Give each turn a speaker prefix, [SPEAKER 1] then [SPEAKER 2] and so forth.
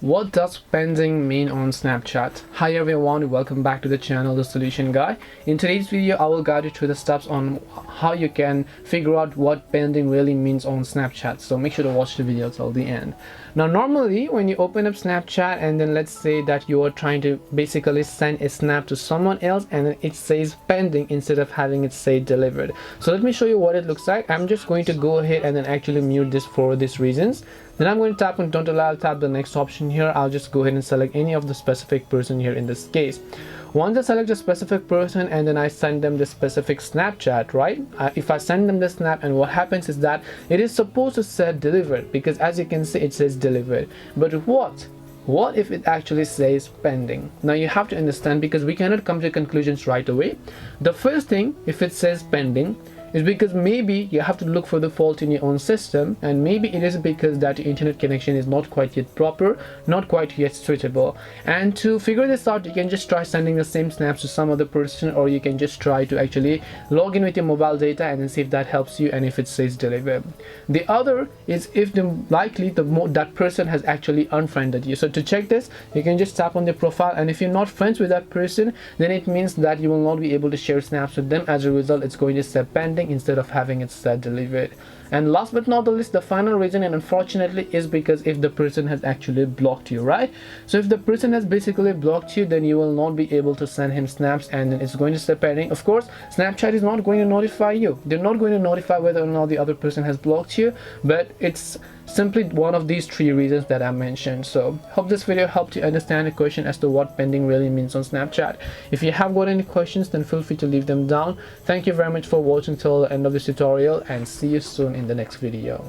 [SPEAKER 1] What does pending mean on Snapchat? Hi everyone, welcome back to the channel The Solution Guy. In today's video I will guide you through the steps on how you can figure out what pending really means on Snapchat, so make sure to watch the video till the end. Now normally when you open up Snapchat and then let's say that you are trying to basically send a snap to someone else and then it says pending instead of having it say delivered. So let me show you what it looks like. I'm just going to go ahead and then actually mute this for these reasons. Then I'm going to tap on don't allow. I'll tap the next option here. I'll just go ahead and select any of the specific person here in this case. Once I select a specific person and then I send them the specific Snapchat, right? If I send them the snap, and what happens is that it is supposed to say delivered, because as you can see it says delivered. But what if it actually says pending? Now you have to understand, because we cannot come to conclusions right away. The first thing, if it says pending, is because maybe you have to look for the fault in your own system, and maybe it is because that your internet connection is not quite yet proper, not quite yet suitable. And to figure this out, you can just try sending the same snaps to some other person, or you can just try to actually log in with your mobile data and then see if that helps you and if it says deliver. The other is if that person has actually unfriended you. So to check this, you can just tap on their profile, and if you're not friends with that person, then it means that you will not be able to share snaps with them. As a result, it's going to say pending instead of having it said delivered. And last but not the least, the final reason, and unfortunately, is because if the person has actually blocked you, right? So if the person has basically blocked you, then you will not be able to send him snaps, and then it's going to say pending. Of course, Snapchat is not going to notify you. They're not going to notify whether or not the other person has blocked you, but it's simply one of these three reasons that I mentioned. So hope this video helped you understand the question as to what pending really means on Snapchat. If you have got any questions, then feel free to leave them down. Thank you very much for watching till the end of this tutorial, and see you soon in the next video.